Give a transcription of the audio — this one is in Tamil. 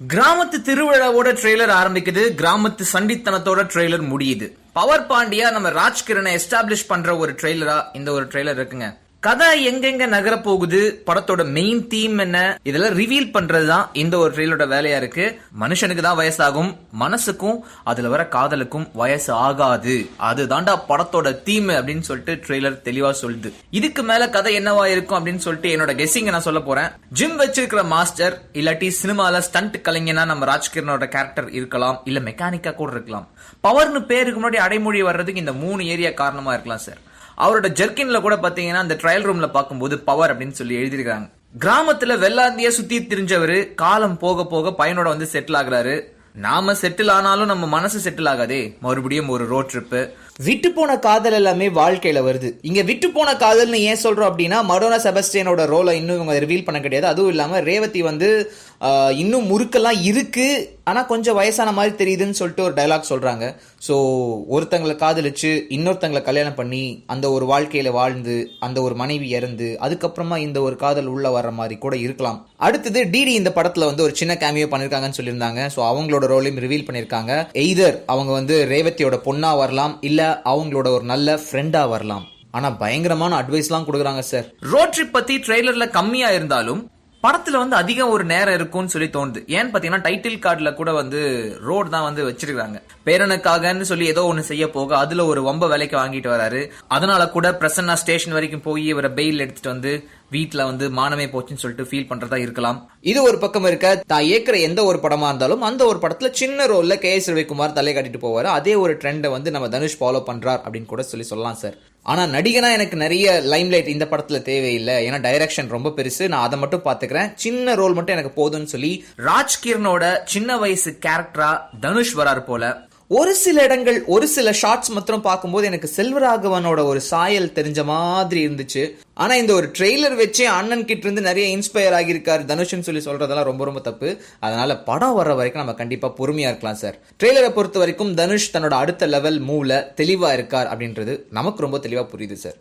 கிராமத்து திருவிழாவோட ட்ரெய்லர் ஆரம்பிக்குது, கிராமத்து சண்டித்தனத்தோட ட்ரெய்லர் முடியுது. பவர் பாண்டியா நம்ம ராஜ்கிரனை எஸ்டாப்ளிஷ் பண்ற ஒரு ட்ரெய்லரா இந்த ஒரு ட்ரெய்லர் இருக்குங்க. கதை எங்கெங்க நகர போகுது, படத்தோட மெயின் தீம் என்ன, இதெல்லாம் ரிவீல் பண்றதுதான் இந்த ஒரு ட்ரெய்லரோட வேலையா இருக்கு. மனுஷனுக்கு தான் வயசாகும், மனசுக்கும் அதுல வர காதலுக்கும் வயசு ஆகாது, அதுதான்டா படத்தோட தீம் அப்படின்னு சொல்லிட்டு ட்ரெய்லர் தெளிவா சொல்லுது. இதுக்கு மேல கதை என்னவா இருக்கும் அப்படின்னு சொல்லிட்டு என்னோட கெஸ்ஸிங் நான் சொல்ல போறேன். ஜிம் வச்சிருக்கிற மாஸ்டர் இல்லாட்டி சினிமால ஸ்டண்ட் கலைஞனா நம்ம ராஜ்கிரனோட கேரக்டர் இருக்கலாம், இல்ல மெக்கானிக்கா கூட இருக்கலாம். பவர்னு பேருக்கு முன்னாடி அடைமொழி வர்றதுக்கு இந்த 3 ஏரியா காரணமா இருக்கலாம் சார். அவரோட ஜெர்கின்ல கூட பாத்தீங்கன்னா அந்த ட்ரையல் ரூம்ல பாக்கும்போது பவர் அப்படின்னு சொல்லி எழுதிருக்காங்க. கிராமத்துல வெள்ளாந்தியா சுத்தி திரிஞ்சவரு காலம் போக போக பையனோட வந்து செட்டில் ஆகுறாரு. நாம செட்டில் ஆனாலும் நம்ம மனசு செட்டில் ஆகாதே, மறுபடியும் ஒரு ரோட் ட்ரிப். விட்டு போன காதல் எல்லாமே வாழ்க்கையில வருது. இங்க விட்டு போன காதல்னு ஏன் சொல்றோம் அப்படின்னா, மடோனா செபஸ்டியனோட ரோலை இன்னும் இவங்க ரிவீல் பண்ண கிடையாது. அதுவும் இல்லாம ரேவதி வந்து இன்னும் முறுக்கெல்லாம் இருக்கு, ஆனா கொஞ்சம் வயசான மாதிரி தெரியுதுன்னு சொல்லிட்டு ஒரு டைலாக் சொல்றாங்க. ஸோ ஒருத்தங்களை காதலிச்சு இன்னொருத்தங்களை கல்யாணம் பண்ணி அந்த ஒரு வாழ்க்கையில வாழ்ந்து அந்த ஒரு மனைவி இறந்து அதுக்கப்புறமா இந்த ஒரு காதல் உள்ள வர்ற மாதிரி கூட இருக்கலாம். அடுத்தது டிடி இந்த படத்துல வந்து ஒரு சின்ன கேமியோ பண்ணிருக்காங்கன்னு சொல்லியிருந்தாங்க. ஸோ அவங்களோட ரோலையும் ரிவீல் பண்ணிருக்காங்க. எய்தர் அவங்க வந்து ரேவதியோட பொண்ணா வரலாம், இல்ல அவங்களோட ஒரு நல்ல ஃப்ரெண்டா வரலாம். ஆனா பயங்கரமான அட்வைஸ்லாம் கொடுக்குறாங்க சார். ரோட் ட்ரிப் பத்தி ட்ரெய்லர்ல கம்மியா இருந்தாலும் படத்துல வந்து அதிகம் ஒரு நேரம் இருக்கும்னு சொல்லி தோணுது. ஏன்னு பாத்தீங்கன்னா டைட்டில் கார்டுல கூட வந்து ரோட் தான் வந்து வச்சிருக்காங்க. பேரனுக்காகன்னு சொல்லி ஏதோ ஒண்ணு செய்ய போக அதுல ஒரு வம்ப விலைக்கு வாங்கிட்டு வராரு. அதனால கூட பிரசன்னா ஸ்டேஷன் வரைக்கும் போய் இவரை பெயில் எடுத்துட்டு வந்து வீட்டுல வந்து மானமே போச்சுன்னு சொல்லிட்டு ஃபீல் பண்றதா இருக்கலாம். இது ஒரு பக்கம் இருக்க, தான் ஏற்கிற எந்த ஒரு படமா இருந்தாலும் அந்த ஒரு படத்துல சின்ன ரோல்ல KS ரவிக்குமார் தலை காட்டிட்டு போவாரு. அதே ஒரு ட்ரெண்டை வந்து நம்ம தனுஷ் ஃபாலோ பண்றார் அப்படின்னு கூட சொல்லலாம் சார். ஆனா நடிகனா எனக்கு நிறைய லைம்லைட் இந்த படத்துல தேவையில்லை, ஏன்னா டைரக்ஷன் ரொம்ப பெருசு, நான் அதை மட்டும் பாத்துக்கிறேன், சின்ன ரோல் மட்டும் எனக்கு போதும்னு சொல்லி ராஜ்கிரனோட சின்ன வயசு கேரக்டரா தனுஷ் வராரு போல. ஒரு சில இடங்கள் ஒரு சில ஷார்ட்ஸ் மாத்திரம் பார்க்கும்போது எனக்கு செல்வராகவனோட ஒரு சாயல் தெரிஞ்ச மாதிரி இருந்துச்சு. ஆனா இந்த ஒரு ட்ரெய்லர் வச்சு அண்ணன் கிட்ட இருந்து நிறைய இன்ஸ்பயர் ஆகியிருக்காரு தனுஷ்னு சொல்லி சொல்றதெல்லாம் ரொம்ப ரொம்ப தப்பு. அதனால படம் வர்ற வரைக்கும் நம்ம கண்டிப்பா பொறுமையா இருக்கலாம் சார். ட்ரெய்லரை பொறுத்த வரைக்கும் தனுஷ் தன்னோட அடுத்த லெவல் மூவ்ல தெளிவா இருக்கார் அப்படின்றது நமக்கு ரொம்ப தெளிவா புரியுது சார்.